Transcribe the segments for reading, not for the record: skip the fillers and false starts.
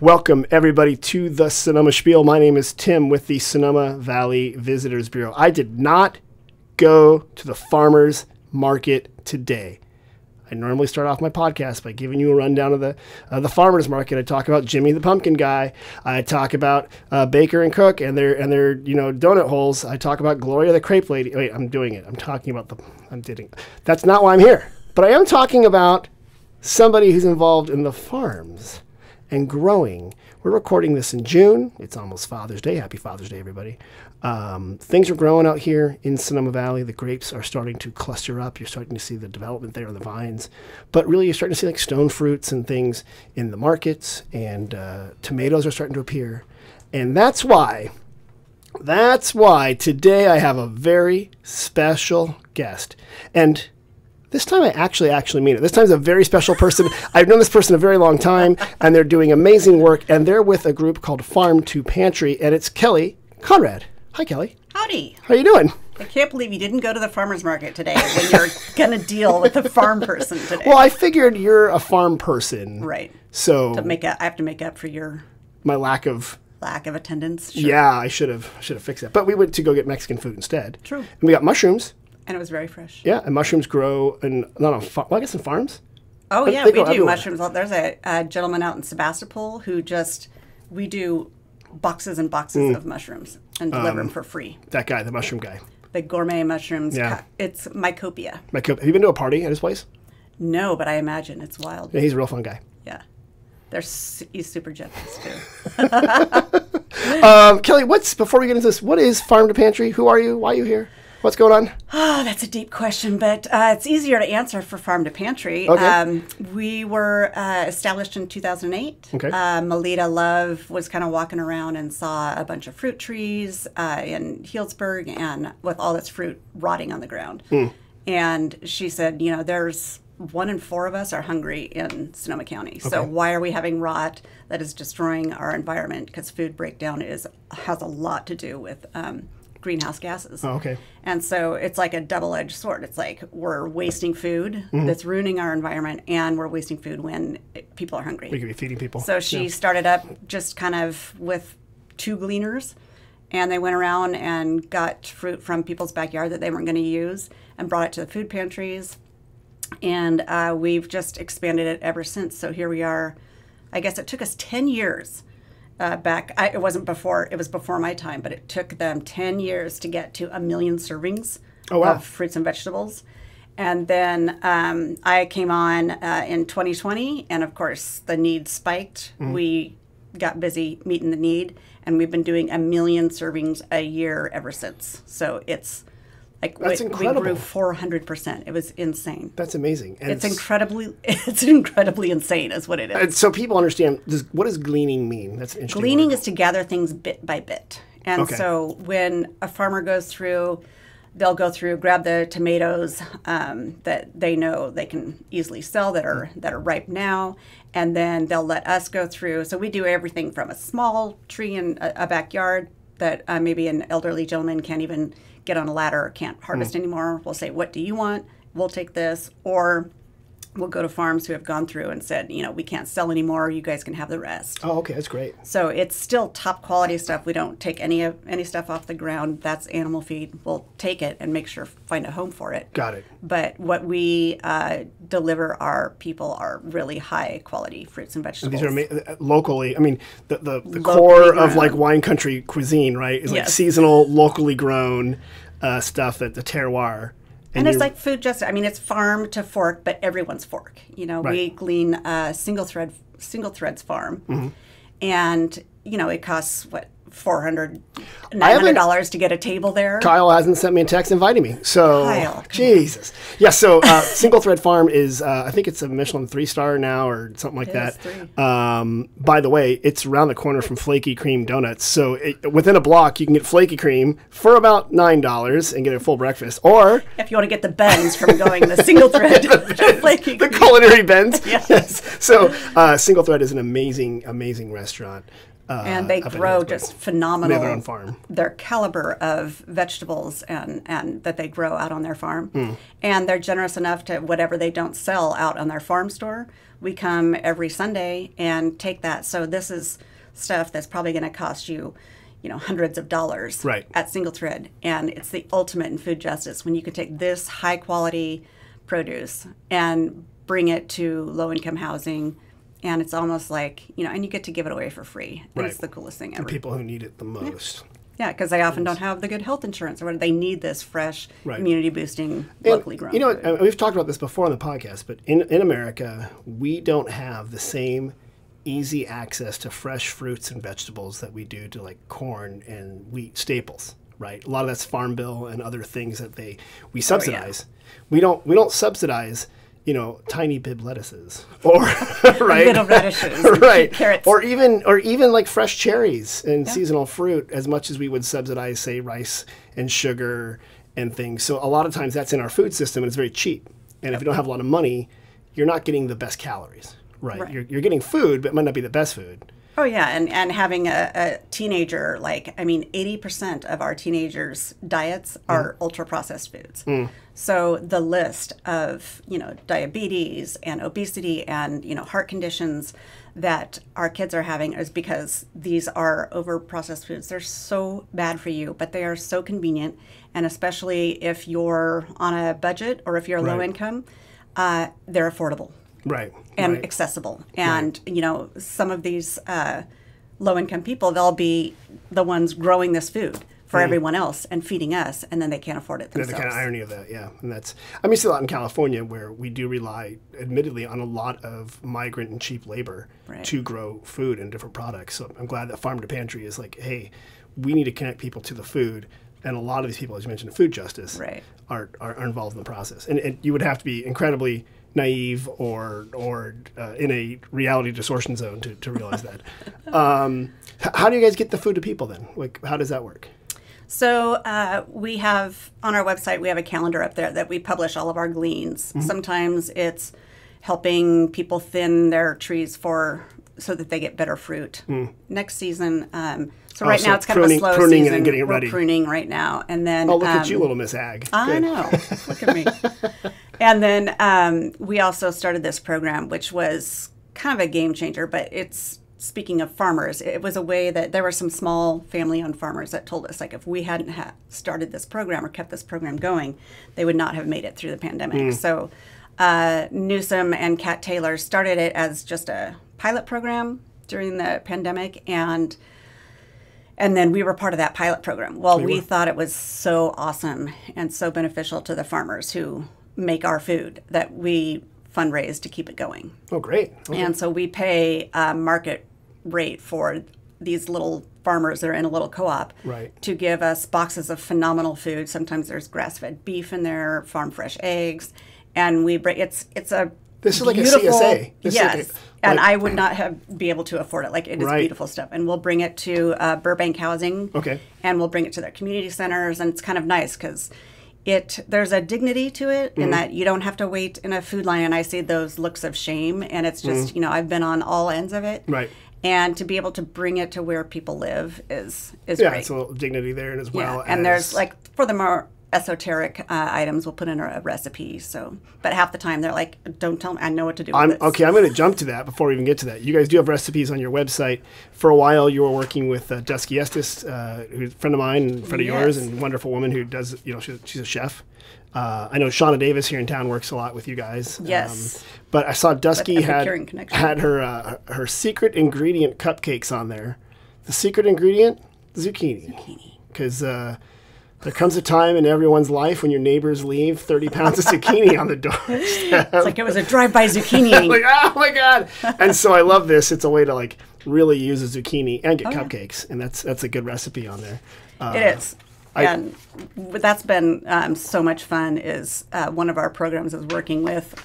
Welcome, everybody, to the Sonoma Spiel. My name is Tim with the Sonoma Valley Visitors Bureau. I did not go to the farmers market today. I normally start off my podcast by giving you a rundown of the farmers market. I talk about Jimmy the Pumpkin Guy. I talk about Baker and Cook and their donut holes. I talk about Gloria the Crepe Lady. Wait, I'm doing it. I'm talking about That's not why I'm here. But I am talking about somebody who's involved in the farms and growing. We're recording this in June. It's almost Father's Day. Happy Father's Day, everybody. Things are growing out here in Sonoma Valley. The grapes are starting to cluster up. You're starting to see the development there on the vines. But really, you're starting to see like stone fruits and things in the markets. And tomatoes are starting to appear. And that's why today I have a very special guest. And this time I actually mean it. This time is a very special person. I've known this person a very long time, and they're doing amazing work, and they're with a group called Farm to Pantry, and it's Kelly Conrad. Hi, Kelly. Howdy. How you doing? I can't believe you didn't go to the farmer's market today when you're going to deal with a farm person today. Well, I figured you're a farm person. Right. So I have to make up for your my lack of attendance. Sure. Yeah, I should have fixed that. But we went to go get Mexican food instead. True. And we got mushrooms. And it was very fresh. Yeah, and mushrooms grow I guess in farms. Oh, yeah, we do everywhere. Mushrooms. There's a gentleman out in Sebastopol who we do boxes and boxes of mushrooms and deliver them for free. That guy, the mushroom guy. The gourmet mushrooms. Yeah. It's Mycopia. Have you been to a party at his place? No, but I imagine it's wild. Yeah, he's a real fun guy. Yeah. He's super generous, too. Kelly, before we get into this, what is Farm to Pantry? Who are you? Why are you here? What's going on? Oh, that's a deep question, but it's easier to answer for Farm to Pantry. Okay. We were established in 2008. Okay. Melita Love was kind of walking around and saw a bunch of fruit trees in Healdsburg and with all its fruit rotting on the ground. And she said, there's 1 in 4 of us are hungry in Sonoma County. So why are we having rot that is destroying our environment? Because food breakdown has a lot to do with greenhouse gases. Oh, okay. And so it's like a double-edged sword. It's like we're wasting food that's ruining our environment, and we're wasting food when people are hungry. We could be feeding people. So she started up just kind of with 2 gleaners, and they went around and got fruit from people's backyard that they weren't going to use and brought it to the food pantries. And we've just expanded it ever since. So here we are. I guess it took us 10 years it was before my time, but it took them 10 years to get to 1 million servings of fruits and vegetables. And then I came on in 2020, and of course the need spiked. We got busy meeting the need, and we've been doing 1 million servings a year ever since. So it's like That's incredible. We grew 400%. It was insane. That's amazing. And it's incredibly insane is what it is. And so people understand, what does gleaning mean? That's an interesting Gleaning word. is to gather things bit by bit. And so when a farmer goes through, they'll go through, grab the tomatoes that they know they can easily sell that are ripe now, and then they'll let us go through. So we do everything from a small tree in a backyard that maybe an elderly gentleman can't even get on a ladder or can't harvest anymore. We'll say, what do you want? We'll take this. Or we'll go to farms who have gone through and said, we can't sell anymore. You guys can have the rest. Oh, okay. That's great. So it's still top quality stuff. We don't take any stuff off the ground. That's animal feed. We'll take it and find a home for it. Got it. But what we deliver our people are really high quality fruits and vegetables. These are locally. I mean, the core grown. of like wine country cuisine, right? Is like seasonal, locally grown stuff at the terroir. And it's like food justice. I mean, it's farm to fork, but everyone's fork. We glean SingleThread's farm, and it costs $900 to get a table there. Kyle hasn't sent me a text inviting me. So, Kyle, Jesus. Yeah, so SingleThread Farm is, I think it's a Michelin 3-star now or something like that. 3. By the way, it's around the corner from Flaky Cream Donuts. So within a block, you can get Flaky Cream for about $9 and get a full breakfast. Or if you want to get the bends from going the SingleThread Flaky the Cream. culinary bends. Yes. So SingleThread is an amazing, amazing restaurant. And they grow just phenomenal. They have their own farm. Their caliber of vegetables and that they grow out on their farm. And they're generous enough to whatever they don't sell out on their farm store, we come every Sunday and take that. So this is stuff that's probably going to cost you, hundreds of dollars at SingleThread. And it's the ultimate in food justice when you can take this high quality produce and bring it to low income housing. And it's almost like, and you get to give it away for free. And it's the coolest thing ever. The people who need it the most. Yeah, because they often don't have the good health insurance or whatever. They need this fresh, immunity boosting, locally grown food. We've talked about this before on the podcast, but in America, we don't have the same easy access to fresh fruits and vegetables that we do to like corn and wheat staples, right? A lot of that's Farm Bill and other things that we subsidize. We don't subsidize, tiny bib lettuces or little radishes, carrots, or even like fresh cherries and seasonal fruit as much as we would subsidize, say, rice and sugar and things. So a lot of times that's in our food system and it's very cheap. And if you don't have a lot of money, you're not getting the best calories. Right. You're getting food, but it might not be the best food. Oh, yeah. And having a teenager, 80% of our teenagers' diets are ultra-processed foods. So the list of, diabetes and obesity and, heart conditions that our kids are having is because these are over-processed foods. They're so bad for you, but they are so convenient. And especially if you're on a budget or if you're low income, they're affordable. And accessible. And, some of these low-income people, they'll be the ones growing this food for everyone else and feeding us, and then they can't afford it themselves. The kind of irony of that, yeah. And that's, I see a lot in California where we do rely, admittedly, on a lot of migrant and cheap labor to grow food and different products. So I'm glad that Farm to Pantry is like, hey, we need to connect people to the food. And a lot of these people, as you mentioned, food justice, are involved in the process. And you would have to be incredibly naive or in a reality distortion zone to realize that. How do you guys get the food to people then? Like, how does that work? So we have, on our website, we have a calendar up there that we publish all of our gleans. Sometimes it's helping people thin their trees so that they get better fruit. Next season, so right now it's kind of a slow pruning season. And getting it We're ready. pruning right now. And then, look at you, little Miss Ag. I know. Look at me. And then we also started this program, which was kind of a game changer, but it's, speaking of farmers, it was a way that there were some small family-owned farmers that told us, if we hadn't started this program or kept this program going, they would not have made it through the pandemic. So Newsom and Kat Taylor started it as just a pilot program during the pandemic, and then we were part of that pilot program. Well, we thought it was so awesome and so beneficial to the farmers who make our food that we fundraised to keep it going. Oh, great. Okay. And so we pay a market rate for these little farmers that are in a little co-op to give us boxes of phenomenal food. Sometimes there's grass-fed beef in there, farm-fresh eggs, and we bring it's a this is like a CSA. Yes, and I would not be able to afford it. It is beautiful stuff, and we'll bring it to Burbank Housing. Okay, and we'll bring it to their community centers, and it's kind of nice because there's a dignity to it in that you don't have to wait in a food line, and I see those looks of shame, and it's just I've been on all ends of it. And to be able to bring it to where people live is great. Yeah, it's a little dignity there, and as well. And there's for the more esoteric items, we'll put in a recipe. So, but half the time they're like, "Don't tell me, I know what to do with this." Okay, I'm going to jump to that before we even get to that. You guys do have recipes on your website. For a while, you were working with Dusky Estes, who's a friend of mine and a friend of yours, and a wonderful woman who does. She's a chef. I know Shauna Davis here in town works a lot with you guys. Yes. But I saw Dusky had her secret ingredient cupcakes on there. The secret ingredient? Zucchini. Because there comes a time in everyone's life when your neighbors leave 30 pounds of zucchini on the doorstep. It's like it was a drive-by zucchini. Like, oh my God. And so I love this. It's a way to really use a zucchini and get cupcakes. And that's a good recipe on there. It is. And that's been so much fun. Is one of our programs is working with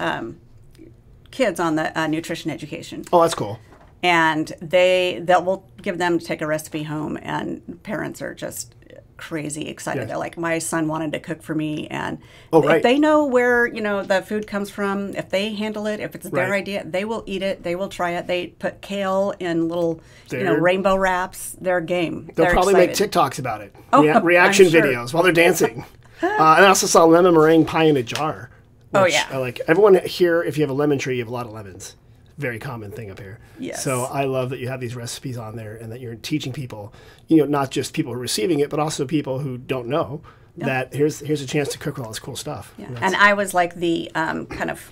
kids on the nutrition education. Oh, that's cool. And we'll give them to take a recipe home, and parents are just crazy excited. They're like, my son wanted to cook for me, and if they know where the food comes from, if they handle it, if it's their idea, they will eat it, they will try it. They put kale in little rainbow wraps. They're game. They'll probably make TikToks about it. Reaction videos while they're dancing. And I also saw lemon meringue pie in a jar. Which I like. Everyone here, if you have a lemon tree, you have a lot of lemons. very common thing up here. Yes. So I love that you have these recipes on there and that you're teaching people, you know, not just people who are receiving it, but also people who don't know that here's a chance to cook with all this cool stuff. Yeah. And I was like the kind of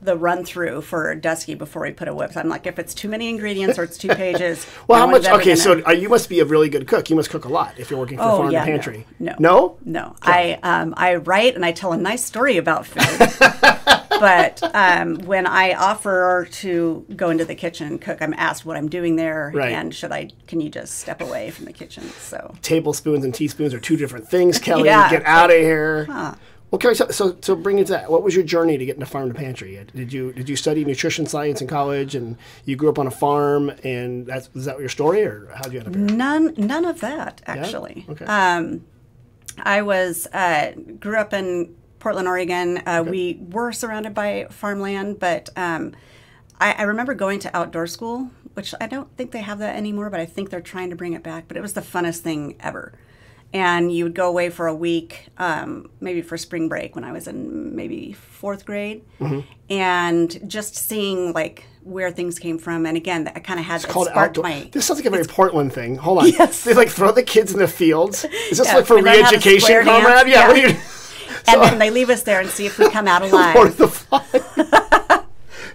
the run through for Dusky before we put a whip. I'm like, if it's too many ingredients or it's 2 pages. Well, how much? Okay, so you must be a really good cook. You must cook a lot if you're working for a farm to pantry. No. Okay. I write and I tell a nice story about food. But when I offer to go into the kitchen and cook, I'm asked what I'm doing there, and can you just step away from the kitchen? So tablespoons and teaspoons are 2 different things, Kelly. Get out of here. Well, Kelly, so bring it to that. What was your journey to get into farm to pantry? Did you study nutrition science in college, and you grew up on a farm, and is that your story, or how did you end up here? None of that, actually. Yeah? Okay. I grew up in Portland, Oregon. We were surrounded by farmland, but I remember going to outdoor school, which I don't think they have that anymore, but I think they're trying to bring it back. But it was the funnest thing ever. And you would go away for a week, maybe for spring break when I was in maybe 4th grade, and just seeing like where things came from. And again, I kind of had sparked my. This sounds like a very Portland thing. Hold on. Yes. They like throw the kids in the fields. Is this like for re-education, Conrad? Yeah. What are you? And then they leave us there and see if we come out alive. What the fuck?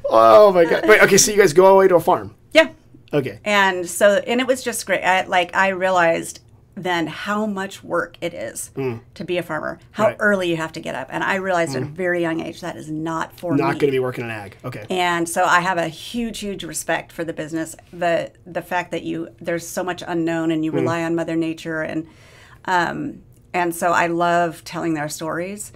Oh my God! Wait, okay, so you guys go away to a farm? Yeah. Okay. And it was just great. I realized then how much work it is to be a farmer, how early you have to get up. And I realized at a very young age that is not for me. Not going to be working in ag. Okay. And so I have a huge respect for the business. The fact that there's so much unknown and you rely on Mother Nature, and so I love telling their stories.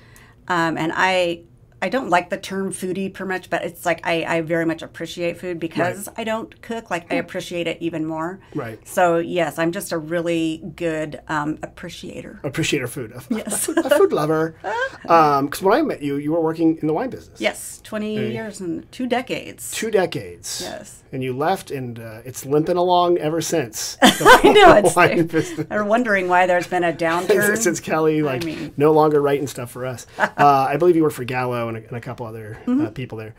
And I don't like the term foodie per much, but it's like I very much appreciate food because I don't cook. Like I appreciate it even more. Right. So yes, I'm just a really good appreciator. Appreciator food. Yes. A food lover. Because when I met you, you were working in the wine business. Yes, 20 years and 2 decades. 2 decades. Yes. And you left, and it's limping along ever since. I know. They're wondering why there's been a downturn. Since Kelly, no longer writing stuff for us. I believe you worked for Gallo and a couple other people there.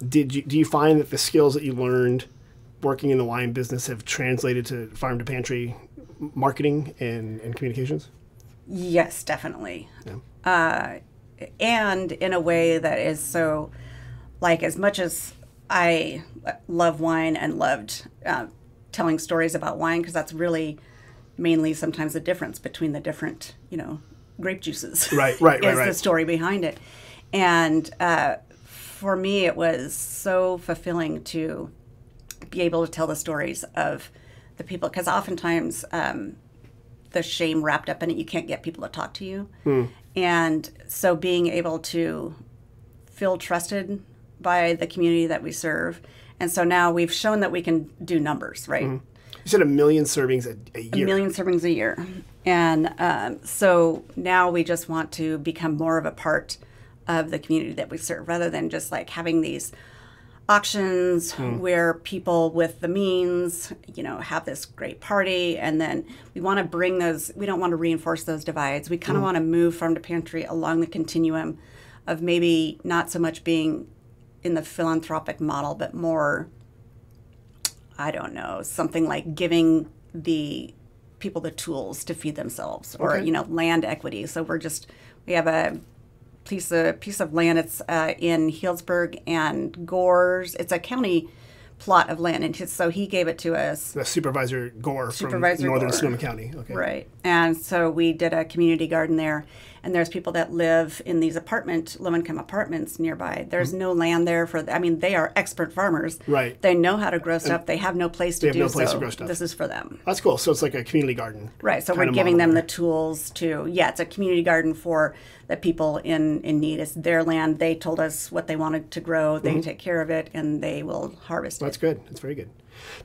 Do you find that the skills that you learned working in the wine business have translated to farm to pantry marketing and communications? Yes, definitely. Yeah. And in a way that is so, like, as much as I love wine and loved telling stories about wine, because that's really mainly sometimes the difference between the different, grape juices. Right. Is the story behind it. And for me, it was so fulfilling to be able to tell the stories of the people, because oftentimes the shame wrapped up in it, you can't get people to talk to you. And so being able to feel trusted by the community that we serve. And so now we've shown that we can do numbers, right? You said 1 million servings a year. 1 million servings a year. And so now we just want to become more of a part of the community that we serve, rather than just like having these auctions where people with the means, have this great party, and then we want to bring those, we don't want to reinforce those divides. We kind of want to move farm to pantry along the continuum of maybe not so much being in the philanthropic model, but more, I don't know, something like giving the people the tools to feed themselves, or, land equity. So we have a piece of land. It's in Healdsburg and Gores. It's a county plot of land, and so he gave it to us. The Supervisor Gore from Northern Sonoma County. Okay. Right. And so we did a community garden there, and there's people that live in these low-income apartments nearby. There's no land there they are expert farmers. Right. They know how to grow stuff. They have no place to do so. They have no place to grow stuff. This is for them. That's cool. So it's like a community garden. Right. So we're giving them the tools to, it's a community garden for the people in need. It's their land. They told us what they wanted to grow. They take care of it, and they will harvest it. That's good. That's very good.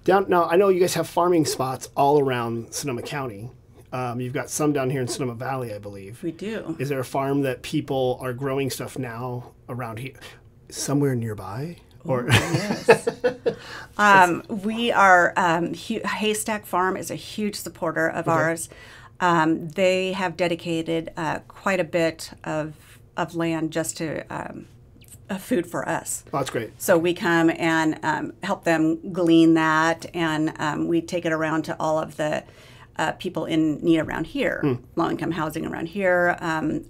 Now, I know you guys have farming spots all around Sonoma County. You've got some down here in Sonoma Valley, I believe. We do. Is there a farm that people are growing stuff now around here, somewhere nearby? Or yes. We are, Haystack Farm is a huge supporter of ours. They have dedicated quite a bit of land just to food for us. Oh, that's great. So we come and help them glean that, and we take it around to all of the people in need around here, low-income housing around here.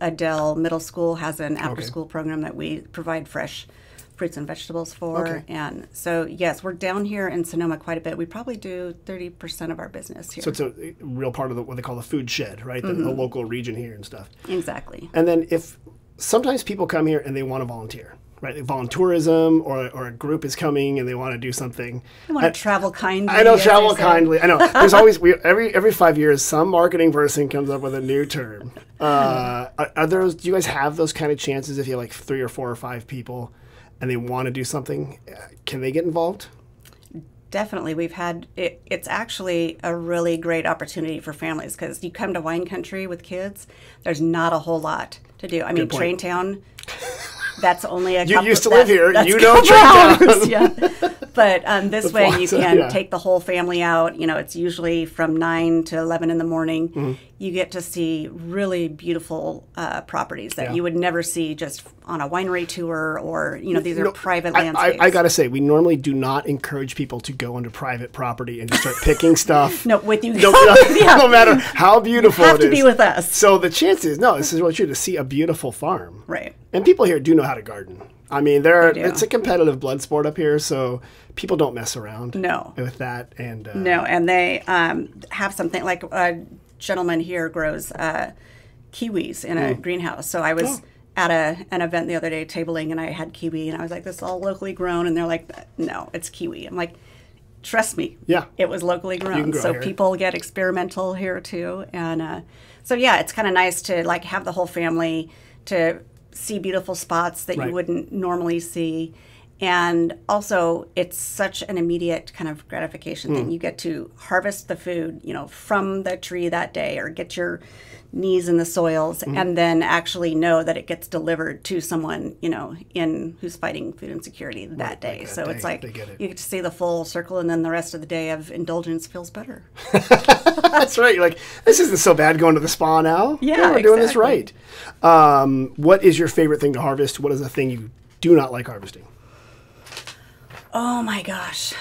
Adele Middle School has an after-school program that we provide fresh fruits and vegetables for. Okay. And so, yes, we're down here in Sonoma quite a bit. We probably do 30% of our business here. So it's a real part of what they call the food shed, right? The local region here and stuff. Exactly. And then if sometimes people come here and they want to volunteer, right? Like volunteerism, or a group is coming and they want to do something. I want to travel kindly. I know, travel kindly. I know. There's always, every 5 years, some marketing person comes up with a new term. Do you guys have those kind of chances if you have like 3 or 4 or 5 people and they want to do something? Can they get involved? Definitely. We've had it. It's actually a really great opportunity for families because you come to wine country with kids, there's not a whole lot to do. I mean, Traintown, that's only a couple. You used to live here. You know Traintown. Yeah. But this way Plaza, you can take the whole family out. You know, it's usually from 9 to 11 in the morning. You get to see really beautiful properties that you would never see just on a winery tour, or, you know, these are private landscapes. I got to say, we normally do not encourage people to go onto private property and just start picking stuff. No, with you. No matter how beautiful it is. You have to be with us. So the chances, this is what you're to see a beautiful farm. Right. And people here do know how to garden. I mean, it's a competitive blood sport up here, so people don't mess around with that. And no, and they have something like a gentleman here grows kiwis in a greenhouse. So I was at an event the other day tabling, and I had kiwi, and I was like, this is all locally grown. And they're like, no, it's kiwi. I'm like, trust me. Yeah. It was locally grown. So here. People get experimental here too. And so, yeah, it's kind of nice to like have the whole family to see beautiful spots that you wouldn't normally see. And also, it's such an immediate kind of gratification thing. You get to harvest the food, you know, from the tree that day, or get your knees in the soils, and then actually know that it gets delivered to someone, you know, who's fighting food insecurity that day. So it's like you get to see the full circle, and then the rest of the day of indulgence feels better. That's right. You're like, this isn't so bad going to the spa now. Yeah, we're doing this right. What is your favorite thing to harvest? What is the thing you do not like harvesting? Oh my gosh.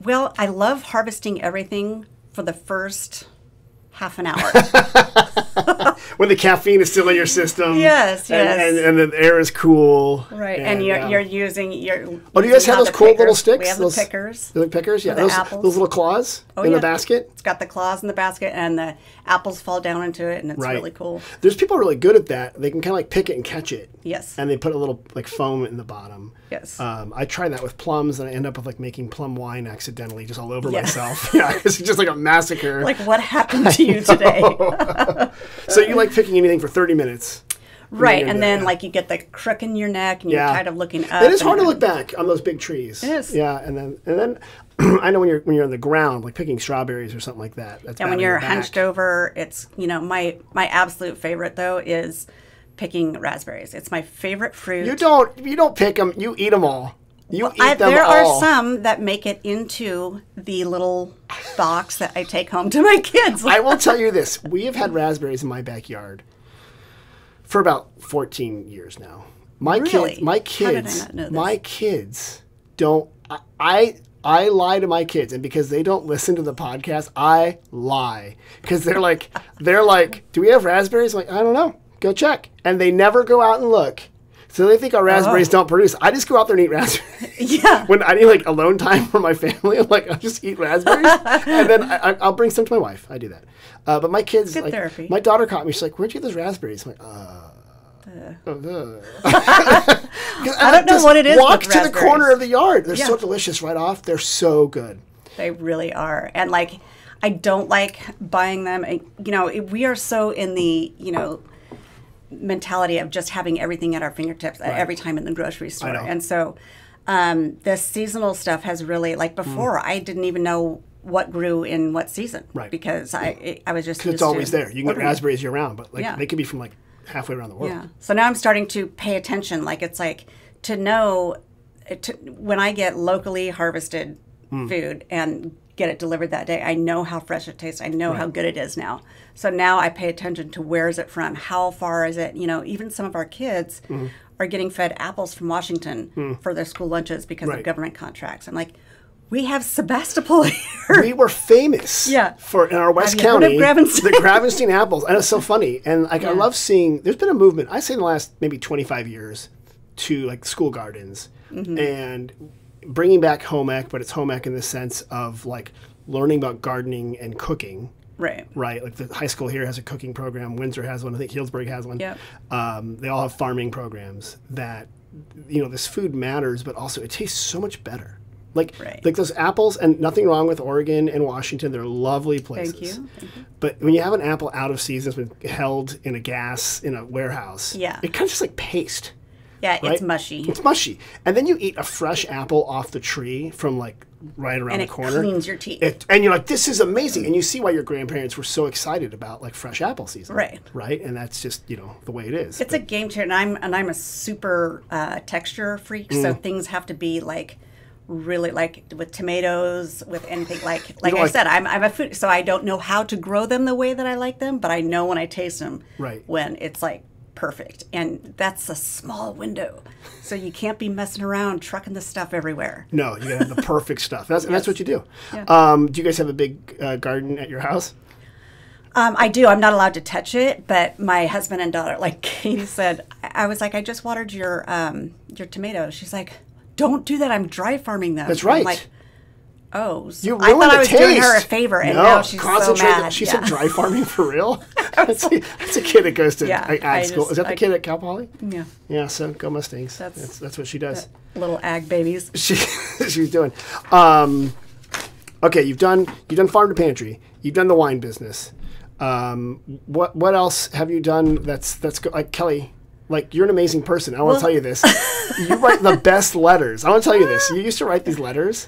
Well, I love harvesting everything for the first half an hour. When the caffeine is still in your system. Yes. And the air is cool. Right. And you're using your. Oh, do you guys have those cool little sticks? We have those pickers. The pickers? Yeah. Those little claws in the basket? It's got the claws in the basket, and the apples fall down into it, and it's really cool. There's people really good at that. They can kind of like pick it and catch it. Yes. And they put a little like foam in the bottom. Yes. I tried that with plums, and I end up with like making plum wine accidentally just all over myself. Yeah, it's just like a massacre. Like, what happened to you today? So you like picking anything for 30 minutes. Right, and then like you get the crook in your neck, and you're tired of looking up. It is hard to look back on those big trees. It is. Yeah, and then I know when you're on the ground, like picking strawberries or something like that. That's and when you're hunched over, it's, you know, my absolute favorite though is picking raspberries. It's my favorite fruit. You don't pick them. You eat them all. You eat them there all. are some that make it into the little box that I take home to my kids. I will tell you this. We have had raspberries in my backyard for about 14 years now. My kids How did I not know this? My kids don't, I lie to my kids, and because they don't listen to the podcast, I lie. Because they're like, do we have raspberries? I'm like, I don't know. Go check. And they never go out and look. So they think our raspberries don't produce. I just go out there and eat raspberries. Yeah. When I need like alone time for my family, I'm like, I'll just eat raspberries. And then I'll bring some to my wife. I do that. But my kids, good like, therapy. My daughter caught me. She's like, where'd you get those raspberries? I'm like, I don't know what it is. Walk to the corner of the yard. They're so delicious right off. They're so good. They really are. And like, I don't like buying them. You know, we are so in the, you know, mentality of just having everything at our fingertips at every time in the grocery store. And so the seasonal stuff has really, like before, I didn't even know what grew in what season. Right. Because I was just used it's always to there. You can get raspberries year round, but like they could be from like halfway around the world. Yeah. So now I'm starting to pay attention. Like, it's like to know when I get locally harvested food and get it delivered that day, I know how fresh it tastes. I know how good it is now. So now I pay attention to where is it from? How far is it? You know, even some of our kids are getting fed apples from Washington for their school lunches because of government contracts. I'm like, we have Sebastopol here. We were famous for in our West County, the Gravenstein apples. And it's so funny. And like I love seeing, there's been a movement, I'd say in the last maybe 25 years, to like school gardens and bringing back home ec, but it's home ec in the sense of like learning about gardening and cooking. Right. Like the high school here has a cooking program. Windsor has one. I think Healdsburg has one. Yep. They all have farming programs that, you know, this food matters, but also it tastes so much better. Like those apples, and nothing wrong with Oregon and Washington. They're lovely places. Thank you. But when you have an apple out of season, it's been held in a warehouse. Yeah. It kind of just like paste. Yeah, it's mushy. It's mushy. And then you eat a fresh apple off the tree from like right around the corner. And it cleans your teeth. And you're like, this is amazing. And you see why your grandparents were so excited about like fresh apple season. Right. And that's just, you know, the way it is. It's a game changer. And I'm a super texture freak. So things have to be like really, like with tomatoes, with anything like I said, I'm a food, so I don't know how to grow them the way that I like them, but I know when I taste them when it's like perfect. And that's a small window. So you can't be messing around trucking the stuff everywhere. No, you gotta have the perfect stuff. And that's what you do. Yeah. Do you guys have a big garden at your house? I do. I'm not allowed to touch it, but my husband and daughter, like Katie said, I was like, I just watered your tomatoes. She's like, don't do that. I'm dry farming them. That's right. I'm like, oh, so I thought I was doing her a favor, and now she's so mad. She said dry farming for real? That's a kid that goes to ag school. Is that the kid at Cal Poly? Yeah. Yeah, so go Mustangs. That's what she does. Little ag babies. She's doing. Okay, you've done farm to pantry. You've done the wine business. What else have you done that's good? Like Kelly, like, you're an amazing person. I want to tell you this. You write the best letters. I want to tell you this. You used to write these letters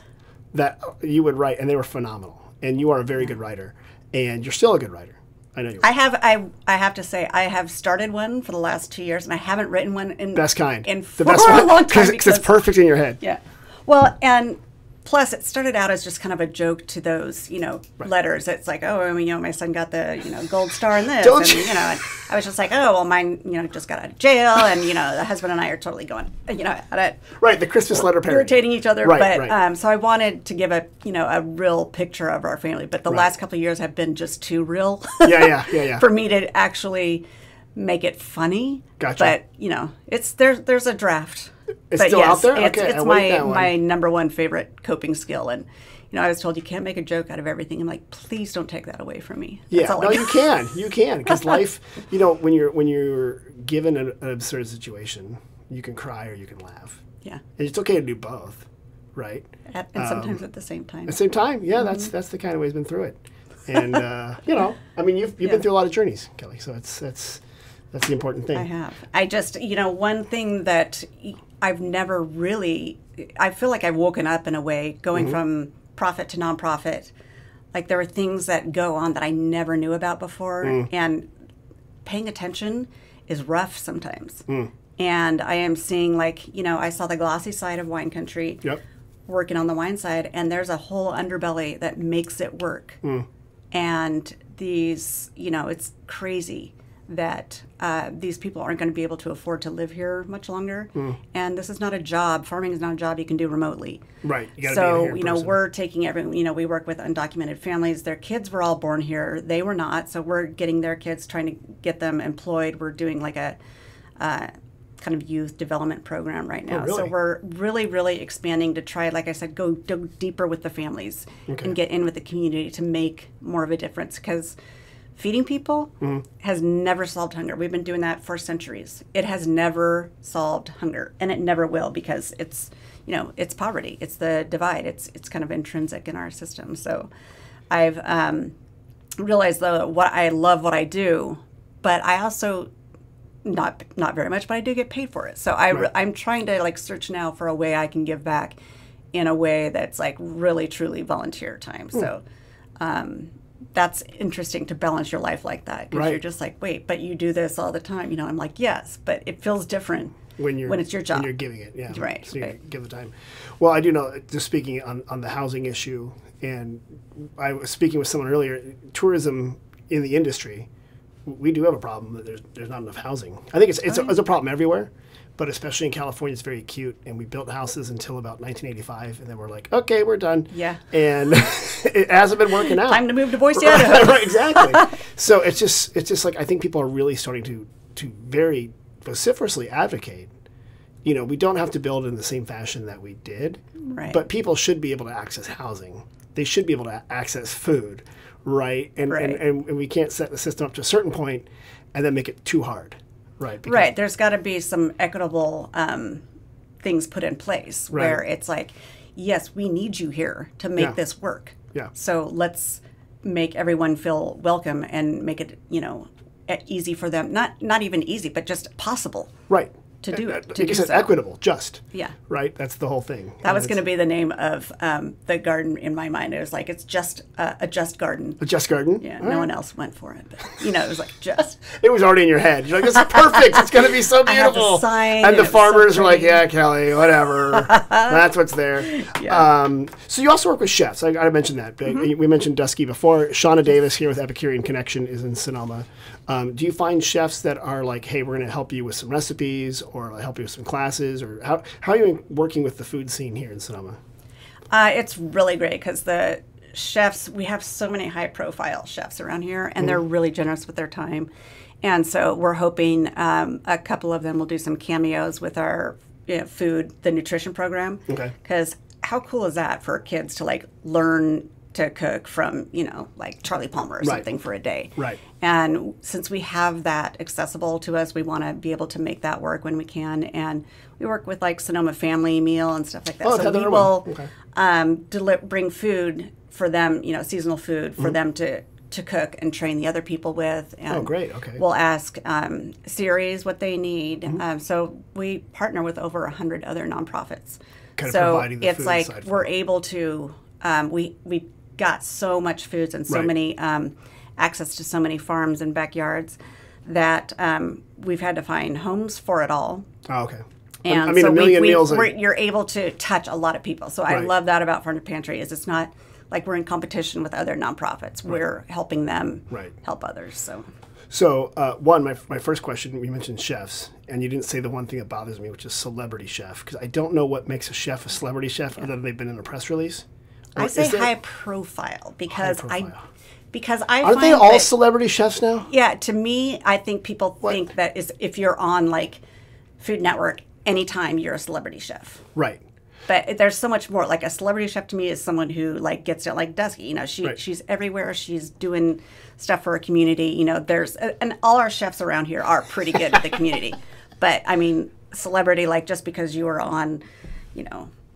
that you would write, and they were phenomenal. And you are a very good writer. And you're still a good writer. I know you are. I have to say, I have started one for the last 2 years, and I haven't written one in best kind. For a long time. Because it's perfect in your head. Yeah. Well, and plus, it started out as just kind of a joke to those, letters. It's like, oh, my son got the, gold star in this. And I was just like, oh, well, mine, just got out of jail. And, the husband and I are totally going, at it. Right, the Christmas letter parody. Irritating each other. Right. So I wanted to give a real picture of our family. But the last couple of years have been just too real. Yeah. For me to actually make it funny. Gotcha. But, there's a draft. It's still out there? Okay, it's my number one favorite coping skill. And, I was told you can't make a joke out of everything. I'm like, please don't take that away from me. Yeah, no, you can. You can. Because life, when you're given an absurd situation, you can cry or you can laugh. Yeah. And it's okay to do both, right? And sometimes at the same time. At the same time, yeah, that's the kind of way he's been through it. And, you've been through a lot of journeys, Kelly, so that's the important thing. I have. I just, one thing that I've never really, I feel like I've woken up in a way, going from profit to nonprofit. Like, there are things that go on that I never knew about before. And paying attention is rough sometimes. And I am seeing, I saw the glossy side of wine country, working on the wine side, and there's a whole underbelly that makes it work. And these, it's crazy that these people aren't going to be able to afford to live here much longer. And this is not a job. Farming is not a job you can do remotely. Right. You so, be here we're taking we work with undocumented families. Their kids were all born here. They were not. So we're getting their kids, trying to get them employed. We're doing like a kind of youth development program right now. Oh, really? So we're really, really expanding to try, like I said, go deeper with the families and get in with the community to make more of a difference. Because feeding people has never solved hunger. We've been doing that for centuries. It has never solved hunger, and it never will, because it's, it's poverty. It's the divide. It's kind of intrinsic in our system. So I've realized, though, I love what I do, but I also, not very much, but I do get paid for it. So I'm trying to search now for a way I can give back in a way that's really, truly volunteer time. So, that's interesting to balance your life like that, because you're just like, wait, but you do this all the time. I'm like, yes, but it feels different when it's your job. When you're giving it, yeah. Right. So you give the time. Well, I do know, just speaking on the housing issue, and I was speaking with someone earlier, tourism in the industry we do have a problem that there's not enough housing. I think it's a problem everywhere, but especially in California, it's very acute. And we built houses until about 1985, and then we're like, okay, we're done. Yeah. And it hasn't been working out. Time to move to Boise, Idaho. Right, exactly. So it's just like I think people are really starting to very vociferously advocate. You know, we don't have to build in the same fashion that we did, Right. but people should be able to access housing. They should be able to access food. Right. And we can't set the system up to a certain point and then make it too hard. Right. Right. There's got to be some equitable things put in place where it's like, yes, we need you here to make this work. Yeah. So let's make everyone feel welcome and make it, easy for them. Not even easy, but just possible. Right. To do it. Like you said, equitable, just. Yeah. Right? That's the whole thing. That was going to be the name of the garden in my mind. It was like, it's just a just garden. A just garden? Yeah, no one else went for it. But, it was like, just. It was already in your head. You're like, this is perfect. It's going to be so beautiful. I have the sign, and the farmers were like, yeah, Kelly, whatever. That's what's there. Yeah. So you also work with chefs. I got to mention that. We mentioned Dusky before. Shauna Davis here with Epicurean Connection is in Sonoma. Do you find chefs that are like, hey, we're going to help you with some recipes or help you with some classes? Or how are you working with the food scene here in Sonoma? It's really great because the chefs, we have so many high-profile chefs around here, and they're really generous with their time. And so we're hoping a couple of them will do some cameos with our food, the nutrition program. Okay. Because how cool is that for kids to like learn to cook from, like Charlie Palmer or something for a day. Right. And since we have that accessible to us, we want to be able to make that work when we can. And we work with like Sonoma Family Meal and stuff like that. Oh, so we will bring food for them, seasonal food for them to cook and train the other people with. And great. Okay. We'll ask series what they need. So we partner with over 100 other nonprofits. Kind of so providing the it's food like side for we're them. able to, we got so much foods and so many access to so many farms and backyards that we've had to find homes for it all. Oh, okay. And I mean, so a million meals. you're able to touch a lot of people. So I love that about Farm to Pantry is it's not like we're in competition with other nonprofits. We're helping them help others. So my first question, we mentioned chefs, and you didn't say the one thing that bothers me, which is celebrity chef, because I don't know what makes a chef a celebrity chef other than they've been in a press release. I say high profile because I Aren't find they all that, celebrity chefs now? Yeah, to me, I think people think that if you're on like Food Network, anytime you're a celebrity chef. Right. But there's so much more. Like a celebrity chef to me is someone who like gets to like Dusky. She's everywhere. She's doing stuff for her community. And all our chefs around here are pretty good at the community. But I mean, celebrity, like just because you were on,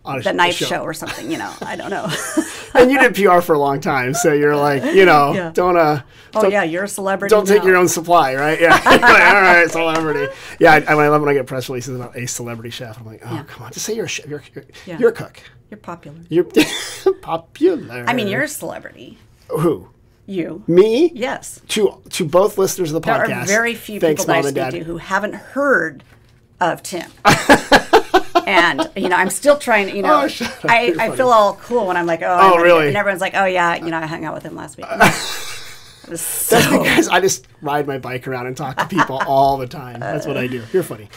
the Knife Show or something, I don't know. And you did PR for a long time, so you're like, don't you're a celebrity. Don't take your own supply, right? Yeah. Like, all right, celebrity. Yeah, I love when I get press releases about a celebrity chef. I'm like, come on, just say you're a chef. You're a cook. You're popular. You're popular. I mean, you're a celebrity. Who? You. Me? Yes. To both listeners of the podcast. There are very few people that I speak to who haven't heard of Tim. And I'm still trying to, I feel all cool when I'm like, really? And everyone's like, oh yeah, I hung out with him last week. That's because I just ride my bike around and talk to people all the time. That's what I do. You're funny.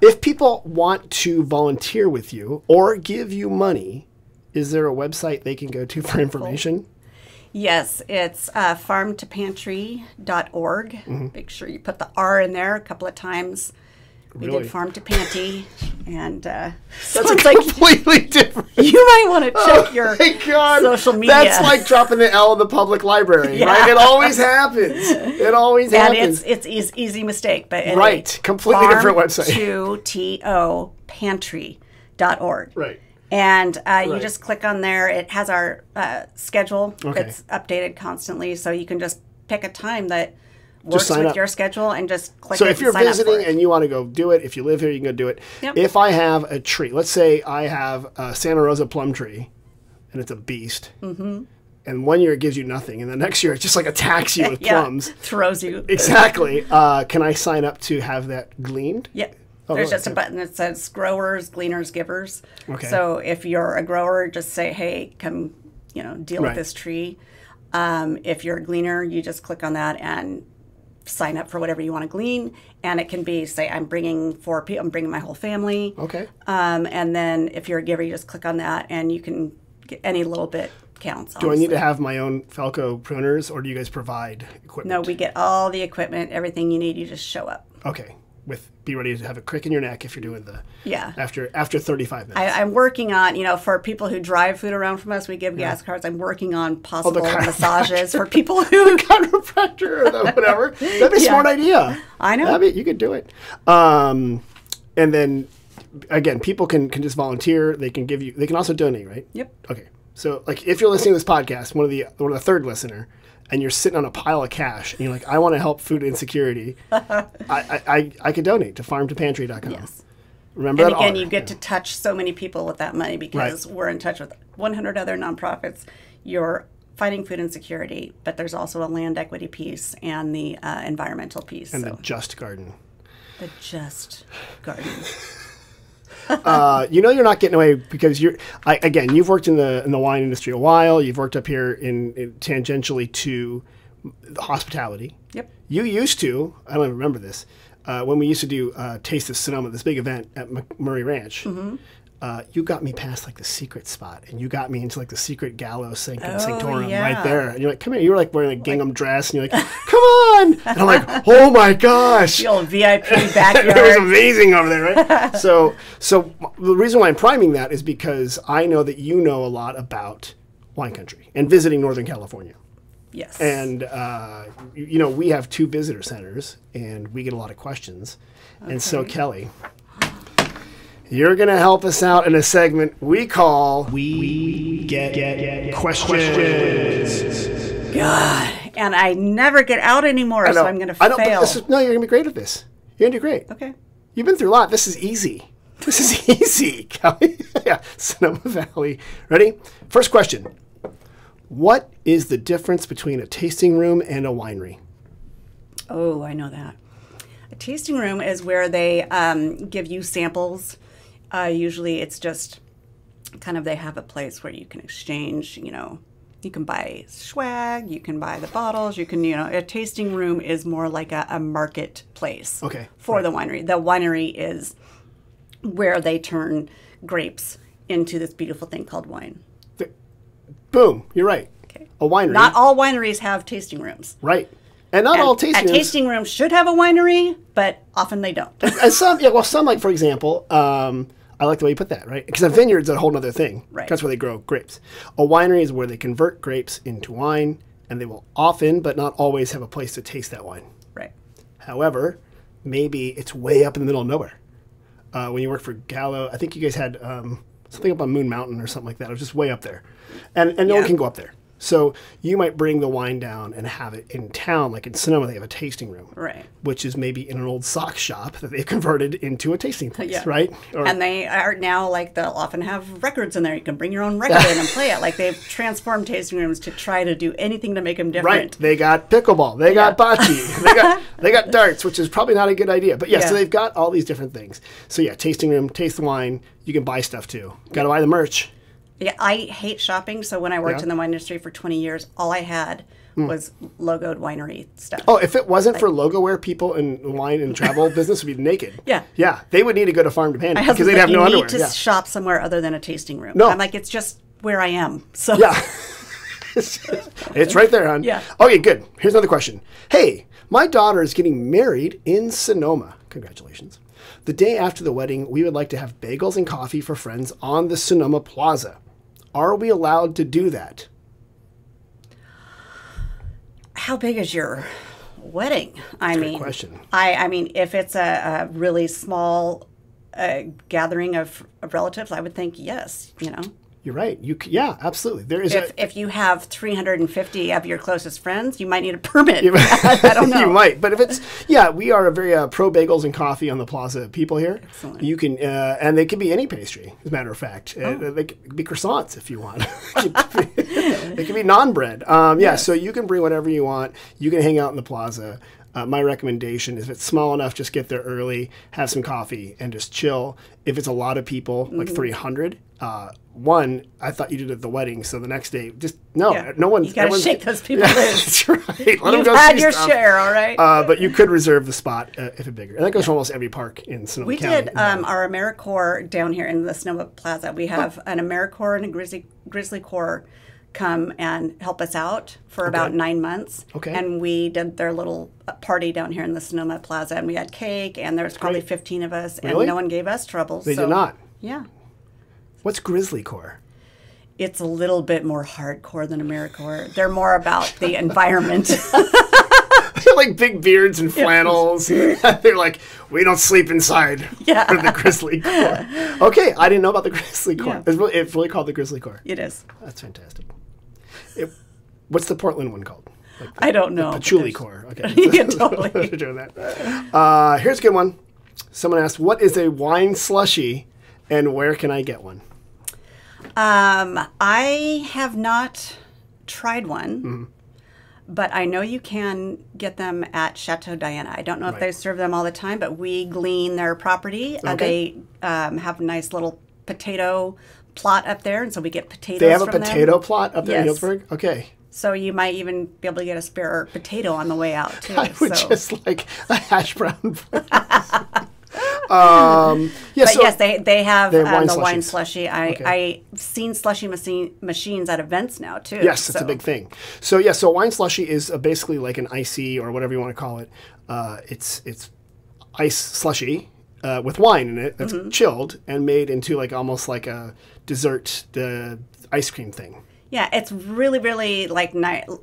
If people want to volunteer with you or give you money, is there a website they can go to for information? Yes, it's farmtopantry.org. Make sure you put the R in there a couple of times. We did Farm to Panty, and that's completely different. You might want to check your social media. That's like dropping the L in the public library, right? It always happens. It always happens. And it's easy mistake, but anyway, completely different website. Farm2pantry.org. Right. And you just click on there. It has our schedule. It's updated constantly, so you can just pick a time that works with your schedule and just click so it if you're visiting and you want to go do it, if you live here, you can go do it. Yep. If I have a tree, let's say I have a Santa Rosa plum tree, and it's a beast, and 1 year it gives you nothing, and the next year it just like attacks you with plums. Throws you. Exactly. Can I sign up to have that gleaned? Yeah. There's just a button that says growers, gleaners, givers. Okay. So if you're a grower, just say, hey, come deal with this tree. If you're a gleaner, you just click on that and sign up for whatever you want to glean, and it can be, say, I'm bringing 4 people, I'm bringing my whole family. Okay. And then if you're a giver, you just click on that, and you can get any little bit counts. Do I need to have my own Falco pruners, or do you guys provide equipment? No, we get all the equipment, everything you need. You just show up. Okay. Be ready to have a crick in your neck if you're doing the after 35 minutes. I'm working on, for people who drive food around from us, we give gas cards. I'm working on possible massages for people who chiropractor or whatever. That'd be a smart idea. I know. You could do it. And then again, people can just volunteer. They can they can also donate, right? Yep. Okay. So like if you're listening to this podcast, one of the third listener, and you're sitting on a pile of cash, and you're like, I want to help food insecurity, I could donate to farmtopantry.com. Yes. Remember and that? again, you get to touch so many people with that money because we're in touch with 100 other nonprofits. You're fighting food insecurity, but there's also a land equity piece and the environmental piece. And the Just Garden. The Just Garden. You're not getting away because you've worked in the wine industry a while. You've worked up here in tangentially to the hospitality. Yep. You used to, I don't even remember this, when we used to do Taste of Sonoma, this big event at McMurray Ranch. Mm-hmm. You got me past like the secret spot, and you got me into like the secret gallows sanctorum right there. And you're like, come here. You were like wearing a gingham dress, and you're like, come on. And I'm like, oh my gosh. The old VIP backyard. It was amazing over there, right? So the reason why I'm priming that is because I know that you know a lot about wine country and visiting Northern California. Yes. And, we have 2 visitor centers, and we get a lot of questions. Okay. And so, Kelly, you're going to help us out in a segment we call We Get Questions. God. And I never get out anymore, so I'm going to fail. No, you're going to be great at this. You're going to do great. Okay. You've been through a lot. This is easy. This is easy, Kelly. Yeah, Sonoma Valley. Ready? First question. What is the difference between a tasting room and a winery? Oh, I know that. A tasting room is where they give you samples. Usually it's just kind of they have a place where you can exchange, you can buy swag, you can buy the bottles, you can, a tasting room is more like a marketplace for the winery. The winery is where they turn grapes into this beautiful thing called wine. Boom, you're right. Okay. A winery. Not all wineries have tasting rooms. Right. And not all tasting rooms. A tasting room should have a winery, but often they don't. And some, like, for example, I like the way you put that, right? Because a vineyard's a whole other thing. Right. That's where they grow grapes. A winery is where they convert grapes into wine, and they will often, but not always, have a place to taste that wine. Right. However, maybe it's way up in the middle of nowhere. When you work for Gallo, I think you guys had something up on Moon Mountain or something like that. It was just way up there. And no one can go up there. So you might bring the wine down and have it in town, like in Sonoma, they have a tasting room, right? Which is maybe in an old sock shop that they've converted into a tasting place, right? And they are now they'll often have records in there. You can bring your own record in and play it. Like they've transformed tasting rooms to try to do anything to make them different. Right. They got pickleball. They got bocce. they got darts, which is probably not a good idea. But so they've got all these different things. So tasting room, taste the wine. You can buy stuff too. Got to buy the merch. Yeah, I hate shopping, so when I worked in the wine industry for 20 years, all I had was logoed winery stuff. Oh, if it wasn't for logo wear, people in the wine and travel business would be naked. Yeah, they would need to go to Farm to Pantry because they'd have no underwear. You need to shop somewhere other than a tasting room. No. I'm like, it's just where I am. So it's right there, hon. Yeah. Okay, good. Here's another question. Hey, my daughter is getting married in Sonoma. Congratulations. The day after the wedding, we would like to have bagels and coffee for friends on the Sonoma Plaza. Are we allowed to do that? How big is your wedding? I mean, question. I mean, if it's a really small gathering of relatives, I would think yes. You're right. Absolutely. There is if you have 350 of your closest friends, you might need a permit. I don't know. You might, but if it's we are a very pro bagels and coffee on the Plaza people here. Excellent. You can and they can be any pastry. As a matter of fact, they can be croissants if you want. They can be non-bread. Yes. So you can bring whatever you want. You can hang out in the Plaza. my recommendation is if it's small enough, just get there early, have some coffee, and just chill. If it's a lot of people, like 300, one, I thought you did it at the wedding, so the next day, just no one's. You gotta shake those people in. That's right. Let them You've go had see your stuff. share, all right. But you could reserve the spot if it's bigger, and that goes for almost every park in Sonoma We County. did our AmeriCorps down here in the Sonoma Plaza. We have an AmeriCorps and a Grizzly Corps come and help us out for about 9 months. Okay. And we did their little party down here in the Sonoma Plaza, and we had cake, and there was probably 15 of us, and no one gave us trouble. They did not. Yeah. What's Grizzly Corps? It's a little bit more hardcore than AmeriCorps. They're more about the environment. They're like big beards and flannels. They're like, we don't sleep inside. Yeah. For the Grizzly Corps. Okay, I didn't know about the Grizzly Corps. Yeah. It's really called the Grizzly Corps. It is. That's fantastic. What's the Portland one called? Like I don't know. Patchouli Corps. Okay. Yeah, totally. They're doing that. Here's a good one. Someone asked, what is a wine slushie and where can I get one? I have not tried one, but I know you can get them at Chateau Diana. I don't know if they serve them all the time, but we glean their property. They have a nice little potato plot up there, and so we get potatoes from them. They have a potato plot up there in Healdsburg? Okay. So you might even be able to get a spare potato on the way out, too. I would just like a hash brown. Yes, they have the wine slushies. slushie. I've seen slushie machines at events now too. Yes, it's a big thing. So so wine slushie is basically like an icy or whatever you want to call it. It's ice slushie with wine in it that's chilled and made into like almost like a dessert ice cream thing. Yeah, it's really, really like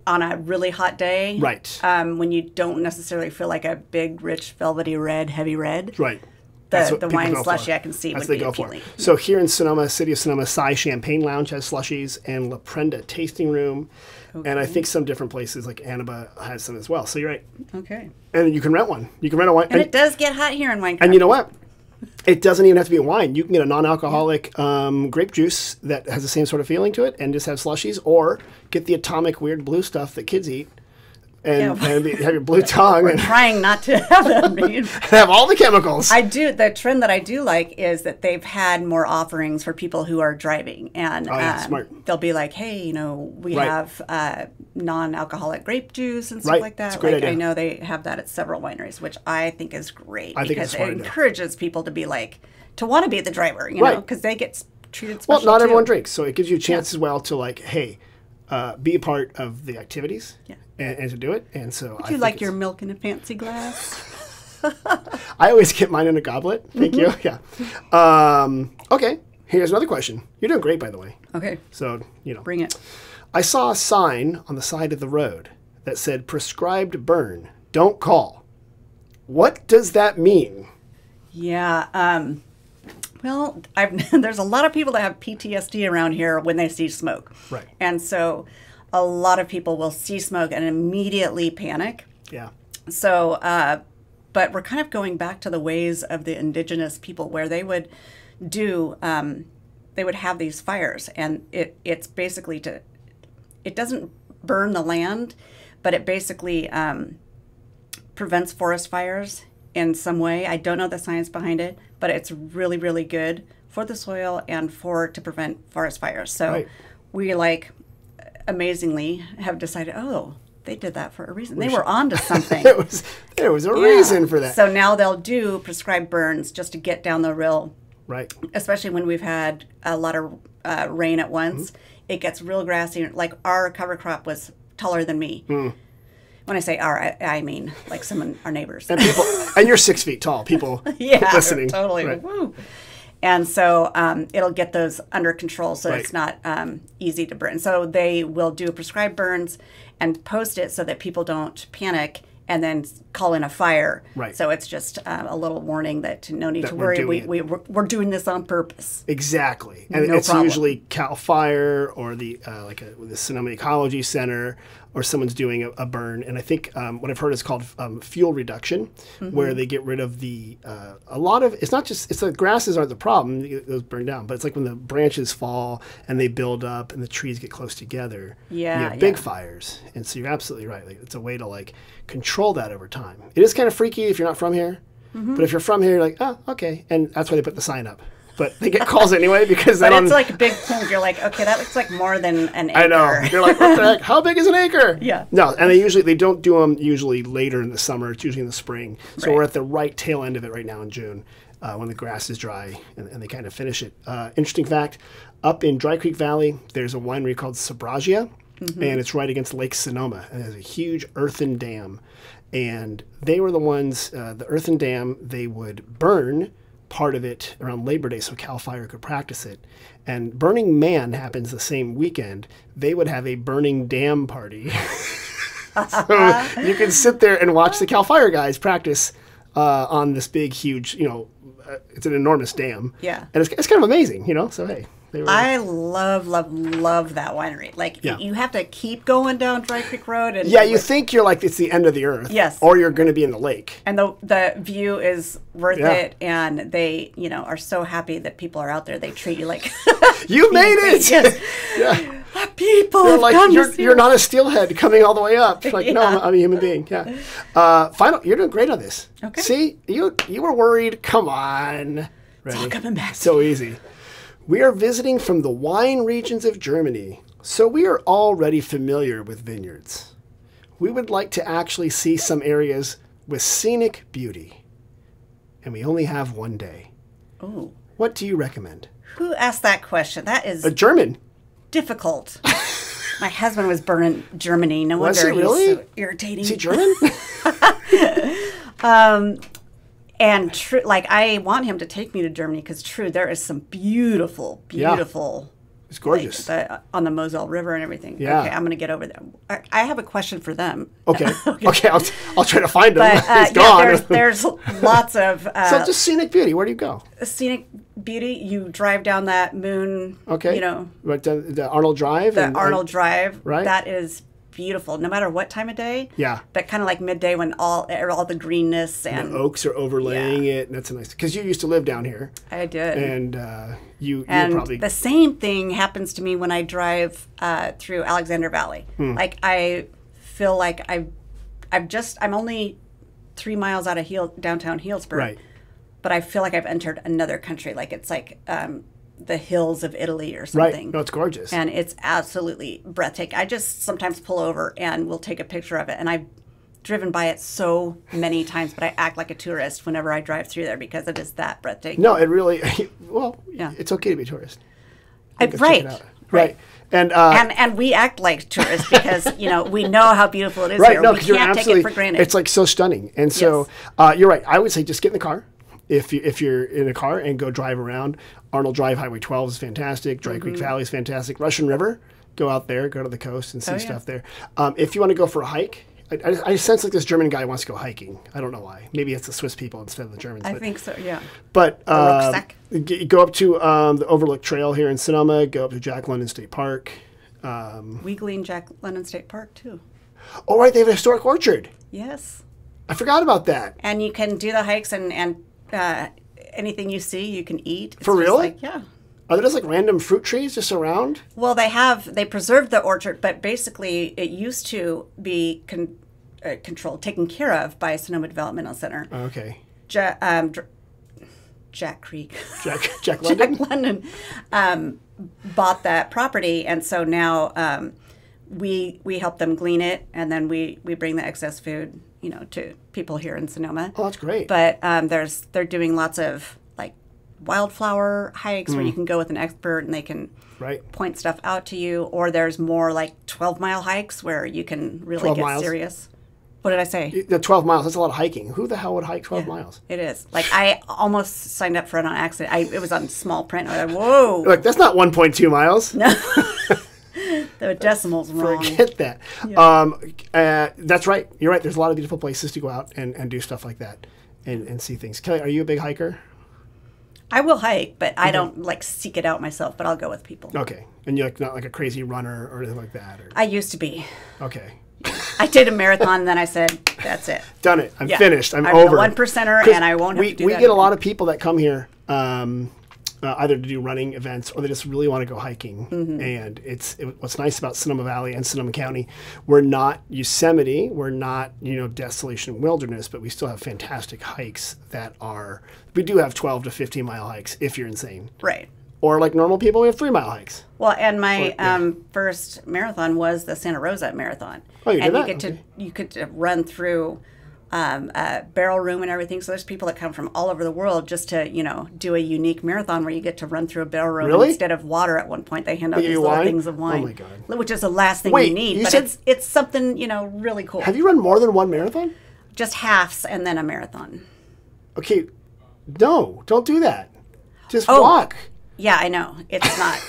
on a really hot day. Right. When you don't necessarily feel like a big, rich, velvety red, heavy red. Right. The wine slushie I can see would be appealing. So here in Sonoma, City of Sonoma, Cy Champagne Lounge has slushies and La Prenda Tasting Room. Okay. And I think some different places like Annaba has some as well. So you're right. Okay. And you can rent one. You can rent a wine. And it does get hot here in Winecraft. And you know what? It doesn't even have to be a wine. You can get a non-alcoholic grape juice that has the same sort of feeling to it and just have slushies, or get the atomic weird blue stuff that kids eat. And have your blue tongue. We're trying not to have them. Have all the chemicals. I do. The trend that I do like is that they've had more offerings for people who are driving. And smart. They'll be like, hey, we have non-alcoholic grape juice and stuff like that. It's a great idea. I know they have that at several wineries, which I think is great. I think because it's it encourages people to be like, to want to be the driver, you know, because they get treated special. Well, not everyone drinks. So it gives you a chance as well to like, hey, be a part of the activities. Yeah. And to do it, and so Would you like your milk in a fancy glass? I always get mine in a goblet. Thank you. Yeah. Okay. Here's another question. You're doing great, by the way. Okay. So bring it. I saw a sign on the side of the road that said "Prescribed burn. Don't call." What does that mean? Yeah. Well, there's a lot of people that have PTSD around here when they see smoke. Right. And so a lot of people will see smoke and immediately panic. Yeah. So, but we're kind of going back to the ways of the indigenous people where they would they would have these fires, and it's basically it doesn't burn the land, but it basically prevents forest fires in some way. I don't know the science behind it, but it's really, really good for the soil and to prevent forest fires. So we amazingly have decided, they did that for a reason. They were onto something. there was a reason for that. So now they'll do prescribed burns just to get down the rill. Right. Especially when we've had a lot of rain at once. It gets real grassy. Like our cover crop was taller than me. When I say our, I mean like our neighbors. And you're 6 feet tall. People listening. Totally. Right. Woo. And so it'll get those under control, so it's not easy to burn. So they will do prescribed burns and post it so that people don't panic and then call in a fire. Right. So it's just a little warning that no need to worry. We're doing this on purpose. Exactly. And it's usually CAL FIRE or the the Sonoma Ecology Center or someone's doing a burn. And I think what I've heard is called fuel reduction, where they get rid of a lot of, it's not just, it's the grasses aren't the problem, those burn down, but it's like when the branches fall and they build up and the trees get close together, you have big fires. And so you're absolutely right. Like, it's a way to like control that over time. It is kind of freaky if you're not from here, but if you're from here, you're like, oh, okay. And that's why they put the sign up. But they get calls anyway because but it's like a big thing. You're like, okay, that looks like more than an acre. I know. You're like, what the heck? How big is an acre? Yeah. No, and they don't do them usually later in the summer. It's usually in the spring. So we're at the right tail end of it right now in June when the grass is dry and they kind of finish it. Interesting fact, up in Dry Creek Valley, there's a winery called Sabragia, and it's right against Lake Sonoma. And it has a huge earthen dam. And they were the ones, the earthen dam, they would burn part of it around Labor Day so CAL FIRE could practice it. And Burning Man happens the same weekend. They would have a Burning Dam party. So you can sit there and watch the CAL FIRE guys practice on this big, huge, it's an enormous dam. Yeah. And it's kind of amazing, so hey. I love that winery. Like, you have to keep going down Dry Creek Road. And you think you're like, it's the end of the earth. Yes. Or you're going to be in the lake. And the view is worth it. And they, are so happy that people are out there. They treat you like... You made it! Yes. Yeah. People You're have like, come you're not a steelhead coming all the way up. Like, no, I'm a human being. Yeah. You're doing great on this. Okay. See, you were worried. Come on. Ready? It's all coming back. So easy. We are visiting from the wine regions of Germany, so we are already familiar with vineyards. We would like to actually see some areas with scenic beauty, and we only have one day. Oh. What do you recommend? Who asked that question? That is a German. Difficult. My husband was born in Germany. No wonder he's so irritating. Is he German? And true, like I want him to take me to Germany because there is some beautiful. It's gorgeous. On the Moselle River and everything. Yeah. Okay, I'm going to get over there. I have a question for them. Okay. Okay, I'll try to find him. But, He's gone. There's lots of... so just scenic beauty. Where do you go? Scenic beauty. You drive down that moon, Right, the Arnold Drive? Arnold Drive. Right. That is beautiful, no matter what time of day. Yeah. But kind of like midday when all the greenness and the oaks are overlaying it. And that's a nice... Because you used to live down here. I did. And you probably... the same thing happens to me when I drive through Alexander Valley. Like I feel like I'm only 3 miles out of downtown Healdsburg. Right. But I feel like I've entered another country. Like it's like the hills of Italy or something. Right. No, it's gorgeous. And it's absolutely breathtaking. I just sometimes pull over and we'll take a picture of it. And I've driven by it so many times, but I act like a tourist whenever I drive through there because it is that breathtaking. No, it really, it's okay to be a tourist. Right. And we act like tourists because, we know how beautiful it is here. No, we can't take it for granted. It's like so stunning. And so you're right. I would say just get in the car. If you're in a car and go drive around. Arnold Drive, Highway 12 is fantastic. Dry Creek Valley is fantastic. Russian River, go out there, go to the coast and see stuff there. If you want to go for a hike, I sense like this German guy wants to go hiking. I don't know why. Maybe it's the Swiss people instead of the Germans. I think so, yeah. But go up to the Overlook Trail here in Sonoma. Go up to Jack London State Park. We glean Jack London State Park, too. Oh, right. They have a historic orchard. Yes. I forgot about that. And you can do the hikes and anything you see, you can eat. For real? Yeah. Are there just like random fruit trees just around? Well, they preserved the orchard, but basically it used to be controlled, taken care of by Sonoma Developmental Center. Okay. Jack Creek. Jack London? Jack London bought that property, and so now we help them glean it, and then we bring the excess food, to people here in Sonoma. Oh, that's great. But they're doing lots of like wildflower hikes where you can go with an expert and they can point stuff out to you. Or there's more like 12-mile hikes where you can really get serious. What did I say? The 12 miles, that's a lot of hiking. Who the hell would hike 12 miles? It is. Like, I almost signed up for it on accident. It was on small print. I was like, whoa. Like, that's not 1.2 miles. No. The decimal's wrong. Forget that. Yeah. That's right. You're right. There's a lot of beautiful places to go out and do stuff like that and see things. Kelly, are you a big hiker? I will hike, but I don't like seek it out myself, but I'll go with people. Okay. And you're like not like a crazy runner or anything like that? Or... I used to be. Okay. I did a marathon, and then I said, that's it. Done it. I'm finished. I'm over. I'm a one percenter, and I won't have to do we that get again. a lot of people that come here either to do running events or they just really want to go hiking. And what's nice about Sonoma Valley and Sonoma County, we're not Yosemite, we're not, desolation wilderness, but we still have fantastic hikes we do have 12 to 15 mile hikes if you're insane. Right. Or like normal people, we have 3 mile hikes. Well, and my first marathon was the Santa Rosa Marathon. Oh, you did that? You get to run through a barrel room and everything. So there's people that come from all over the world just to, do a unique marathon where you get to run through a barrel room. Really? Instead of water at one point, they hand out these little wine? things of wine. Oh, my God. Which is the last thing Wait, you need. you But said- it's something, really cool. Have you run more than one marathon? Just halves and then a marathon. Okay. No, don't do that. Just Oh. walk. Yeah, I know. It's not.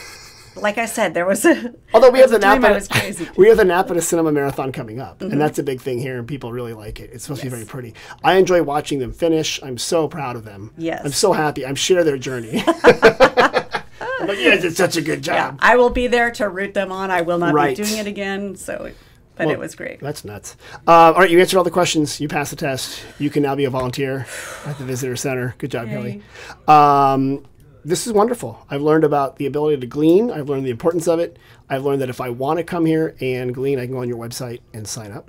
Like I said, there was a. Although we have the time I Napa, was crazy. we have the Napa to Cinema Marathon coming up, and that's a big thing here, and people really like it. It's supposed to be very pretty. I enjoy watching them finish. I'm so proud of them. Yes. I'm so happy. I'm share their journey. I'm like, you guys did such a good Yeah, job. I will be there to root them on. I will not Right. be doing it again. But it was great. That's nuts. All right, you answered all the questions. You passed the test. You can now be a volunteer at the visitor center. Good job, Kelly. This is wonderful. I've learned about the ability to glean. I've learned the importance of it. I've learned that if I want to come here and glean, I can go on your website and sign up.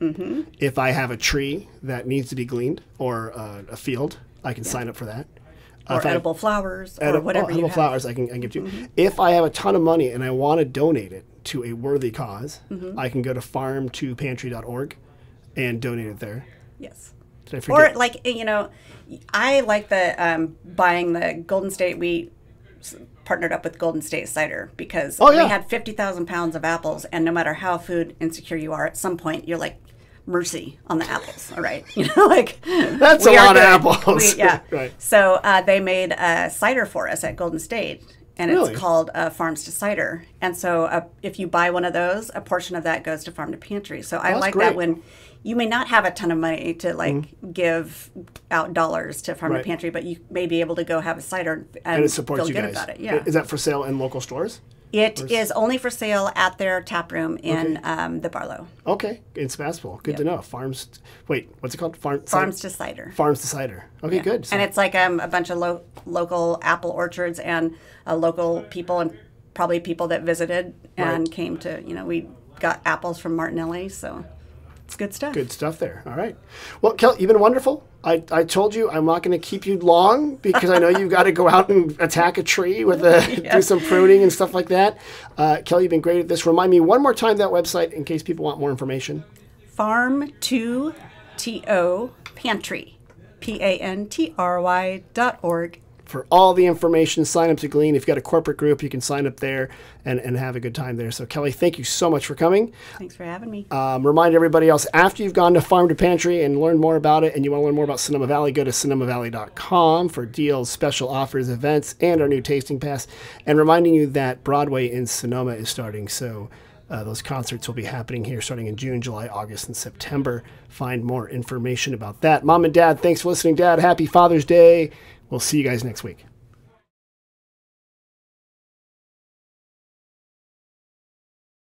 If I have a tree that needs to be gleaned or a field, I can sign up for that. Or edible flowers or whatever you edible have. flowers I can give to you. If I have a ton of money and I want to donate it to a worthy cause, I can go to farm2pantry.org and donate it there. Yes. Did I forget? Or like, I like the buying the Golden State. We partnered up with Golden State Cider because we had 50,000 pounds of apples, and no matter how food insecure you are, at some point you're like, mercy on the apples, all right? That's a lot of apples. Right. So they made a cider for us at Golden State, and Really? it's called Farms to Cider. And so if you buy one of those, a portion of that goes to Farm to Pantry. So I that's like great. that when you may not have a ton of money to give out dollars to Farm Right. to Pantry, but you may be able to go have a cider And it supports feel you good guys. about it. Yeah. Is that for sale in local stores? It is only for sale at their tap room in the Barlow. Okay, it's Sebastopol. Good to know. Farms. Wait, what's it called? Farms to Cider. Farms to Cider. Okay, good. So, And it's like a bunch of local apple orchards and local people and probably people that visited and came to, we got apples from Martinelli, so it's good stuff. good stuff there. All right. Well, Kelly, you've been wonderful. I told you I'm not going to keep you long because I know you've got to go out and attack a tree with do some pruning and stuff like that. Kelly, you've been great at this. Remind me one more time that website in case people want more information. Farm2 Pantry, PANTRY.org. For all the information, sign up to Glean. If you've got a corporate group, you can sign up there and have a good time there. So, Kelly, thank you so much for coming. Thanks for having me. Remind everybody else, after you've gone to Farm to Pantry and learned more about it and you want to learn more about Sonoma Valley, go to sonomavalley.com for deals, special offers, events, and our new tasting pass. And reminding you that Broadway in Sonoma is starting. So those concerts will be happening here starting in June, July, August, and September. Find more information about that. Mom and Dad, thanks for listening. Dad, happy Father's Day. We'll see you guys next week.